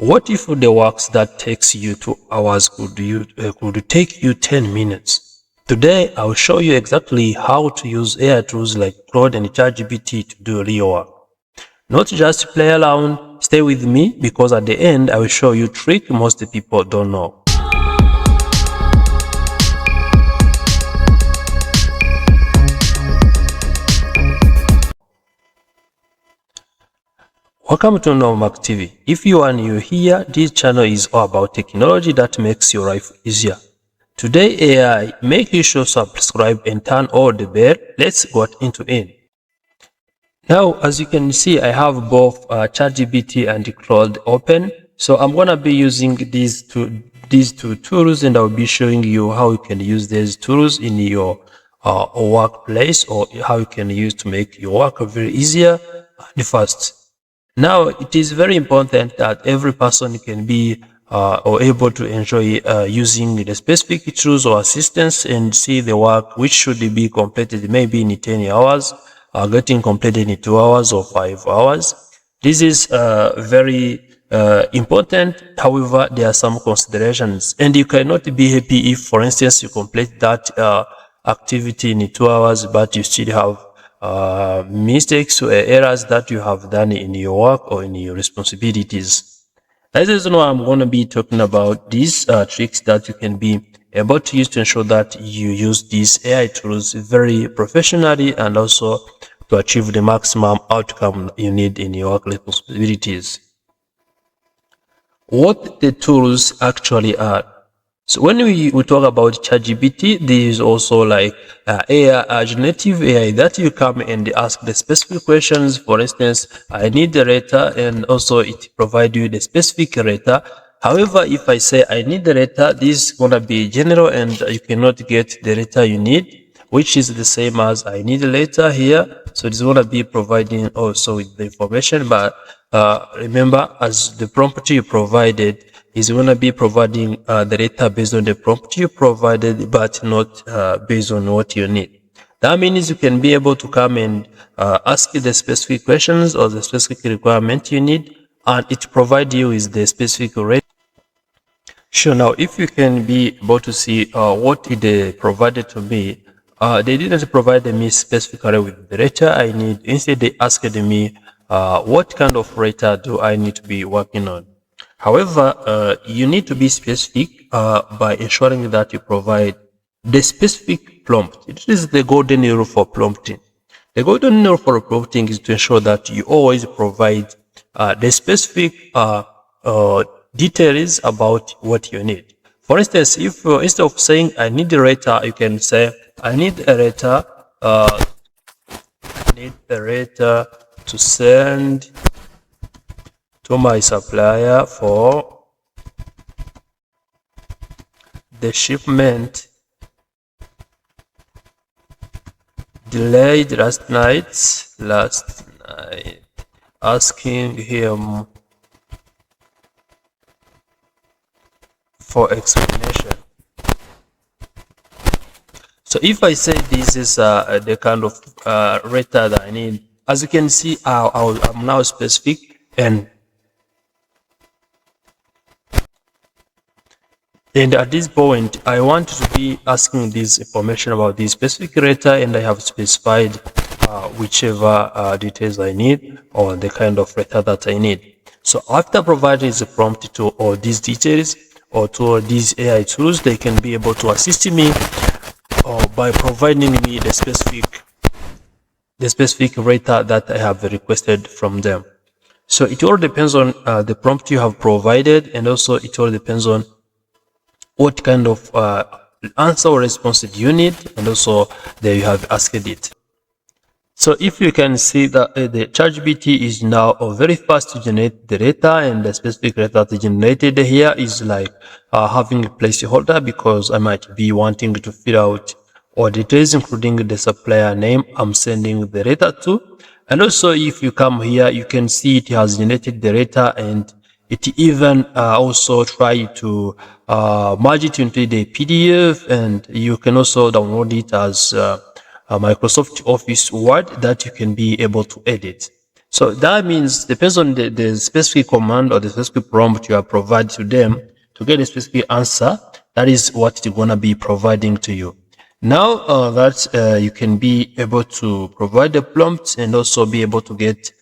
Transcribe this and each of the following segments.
What if the works that takes you 2 hours could take you 10 minutes? Today, I'll show you exactly how to use AI tools like Claude and ChatGPT to do real work. Not just play around, stay with me because at the end, I will show you a trick most people don't know. Welcome to KNOWMAX TV. If you are new here, this channel is all about technology that makes your life easier. Today AI, make sure to subscribe and turn on the bell. Let's get into it. Now, as you can see, I have both ChatGPT and Claude open. So I'm gonna be using these two tools, and I'll be showing you how you can use these tools in your workplace, or how you can use to make your work very easier and fast. Now, it is very important that every person can be or able to enjoy using the specific tools or assistance and see the work which should be completed maybe in 10 hours, getting completed in 2 hours or 5 hours. This is very important. However, there are some considerations, and you cannot be happy if, for instance, you complete that activity in 2 hours, but you still have mistakes or errors that you have done in your work or in your responsibilities. That is why I'm going to be talking about these tricks that you can be able to use to ensure that you use these AI tools very professionally and also to achieve the maximum outcome you need in your work responsibilities. What the tools actually are. So when we talk about ChatGPT, there is also like AI, generative AI that you come and ask the specific questions. For instance, I need the data, and also it provides you the specific data. However, if I say I need the data, this is gonna be general and you cannot get the data you need, which is the same as I need the data here. So it's gonna be providing also with the information, but remember, as the prompt you provided is going to be providing the data based on the prompt you provided, but not based on what you need. That means you can be able to come and ask the specific questions or the specific requirement you need, and it provides you with the specific rate. Sure. Now, if you can be able to see what they provided to me, they didn't provide me specifically with the data I need. Instead, they asked me what kind of data do I need to be working on. However, you need to be specific by ensuring that you provide the specific prompt. It is the golden rule for prompting. The golden rule for prompting is to ensure that you always provide the specific details about what you need. For instance, if instead of saying I need the data, you can say I need a data. I need the data to send to my supplier for the shipment delayed last night, asking him for explanation. So if I say this is the kind of data that I need, as you can see, I'm now specific, and at this point, I want to be asking this information about this specific data, and I have specified whichever details I need or the kind of data that I need. So after providing the prompt to all these details or to all these AI tools, they can be able to assist me by providing me the specific data that I have requested from them. So it all depends on the prompt you have provided, and also it all depends on what kind of answer or response do you need, and also there you have asked it. So if you can see that the ChatGPT is now very fast to generate the data, and the specific data that generated here is like having a placeholder, because I might be wanting to fill out all details, including the supplier name I'm sending the data to. And also, if you come here, you can see it has generated the data, and it even also try to merge it into the PDF, and you can also download it as Microsoft Office Word that you can be able to edit. So that means depends on the specific command or the specific prompt you are providing to them to get a specific answer. That is what it's going to be providing to you. Now that you can be able to provide the prompt and also be able to get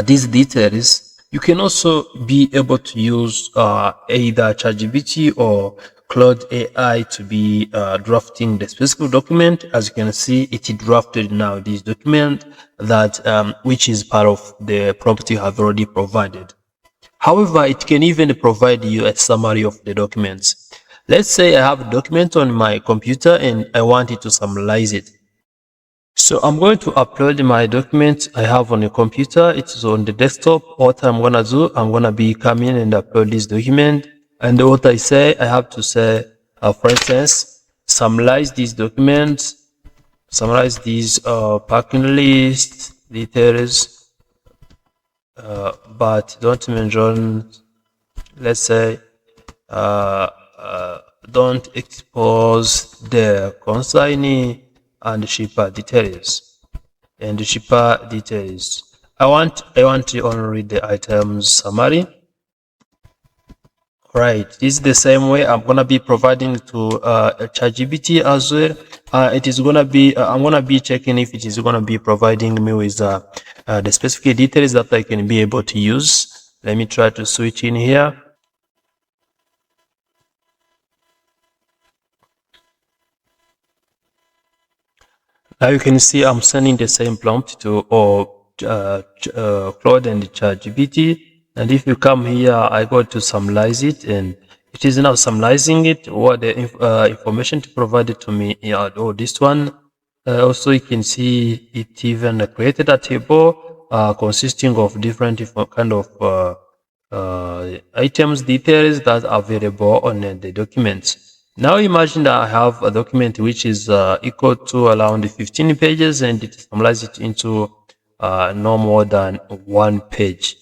these details, you can also be able to use either ChatGPT or Claude AI to be drafting the specific document. As you can see, it is drafted now this document that which is part of the prompt you have already provided. However, it can even provide you a summary of the documents. Let's say I have a document on my computer and I want it to summarize it. So I'm going to upload my document I have on the computer. It's on the desktop. What I'm going to do, I'm going to be coming and upload this document. And what I say, I have to say, for instance, summarize these documents, summarize these parking list details, but don't mention, let's say, don't expose the consignee and shipper details. And the shipper details. I want to only read the items summary. Right, this is the same way I'm gonna be providing to ChatGPT as well. It is gonna be I'm gonna be checking if it is gonna be providing me with the specific details that I can be able to use. Let me try to switch in here. Now you can see I'm sending the same prompt to Claude and ChatGPT. And if you come here, I go to summarize it, and it is now summarizing it. What the information provided to me. This one. Also, you can see it even created a table consisting of different kind of items details that are available on the documents. Now imagine that I have a document which is equal to around 15 pages and it summarizes it into no more than 1 page.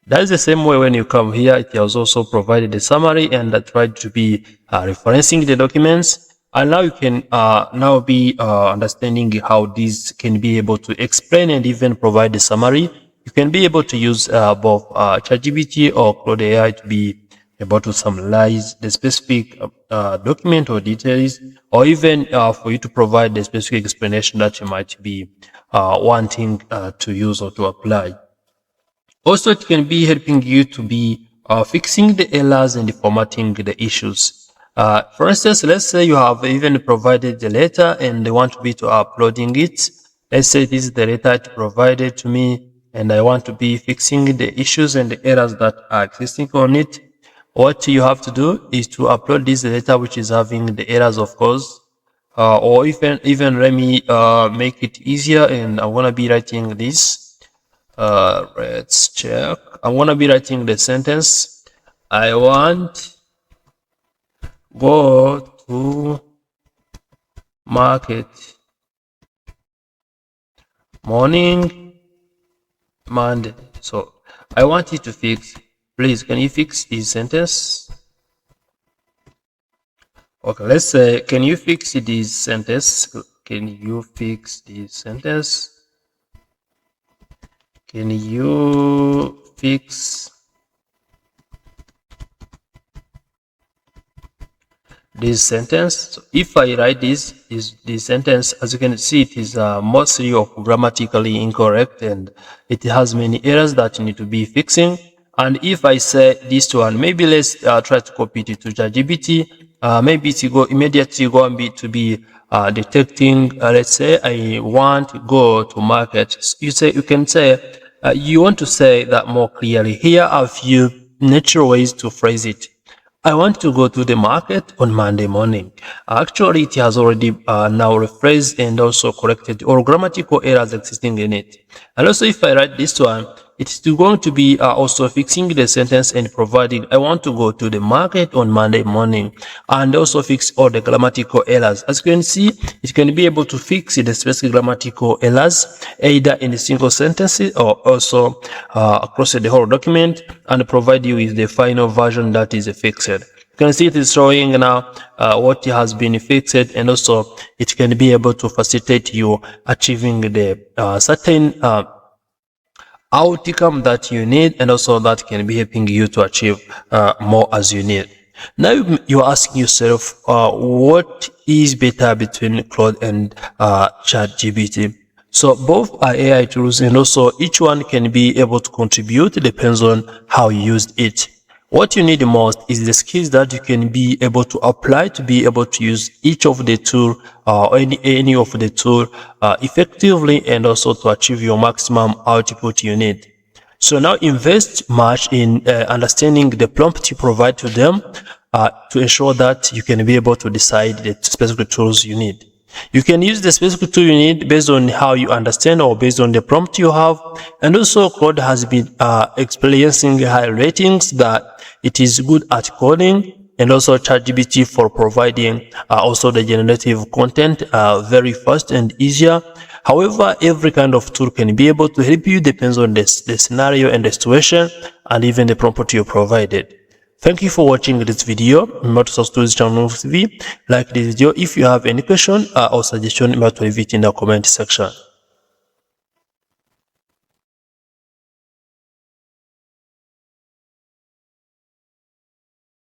That is the same way when you come here, it has also provided a summary and tried to be referencing the documents. And now you can now be understanding how these can be able to explain and even provide the summary. You can be able to use both ChatGPT or Claude AI to be able to summarize the specific document or details, or even for you to provide the specific explanation that you might be wanting to use or to apply. Also, it can be helping you to be fixing the errors and formatting the issues. For instance, let's say you have even provided the letter and they want to be to uploading it. Let's say this is the letter it provided to me and I want to be fixing the issues and the errors that are existing on it. What you have to do is to upload this letter which is having the errors, of course, or even let me make it easier, and I'm gonna be writing this. Let's check. I'm gonna be writing the sentence. I want go to market morning Monday. So I want you to fix. Please, can you fix this sentence? Okay, let's say, can you fix this sentence? Can you fix this sentence? Can you fix this sentence? So if I write this sentence, as you can see, it is mostly of grammatically incorrect and it has many errors that you need to be fixing. And if I say this one, maybe let's try to copy it to ChatGPT. Maybe to go immediately go and be detecting. Let's say I want to go to market. You can say you want to say that more clearly. Here are a few natural ways to phrase it. I want to go to the market on Monday morning. Actually, it has already now rephrased and also corrected all grammatical errors existing in it. And also, if I write this one, it's going to be also fixing the sentence and providing I want to go to the market on Monday morning, and also fix all the grammatical errors. As you can see, it can be able to fix the specific grammatical errors either in a single sentence or also across the whole document and provide you with the final version that is fixed. You can see it is showing now what has been fixed, and also it can be able to facilitate you achieving the certain outcome that you need, and also that can be helping you to achieve more as you need. Now you're asking yourself, what is better between Claude and ChatGPT? So both are AI tools, and also each one can be able to contribute. It depends on how you use it. What you need the most is the skills that you can be able to apply to be able to use each of the tool or any of the tool effectively, and also to achieve your maximum output you need. So now invest much in understanding the prompt you provide to them to ensure that you can be able to decide the specific tools you need. You can use the specific tool you need based on how you understand or based on the prompt you have. And also Claude has been experiencing high ratings that it is good at coding, and also ChatGPT for providing also the generative content very fast and easier. However, every kind of tool can be able to help you, depends on the scenario and the situation, and even the prompt you provided. Thank you for watching this video. Remember to subscribe to this channel TV, like this video. If you have any question or suggestion, remember to leave it in the comment section.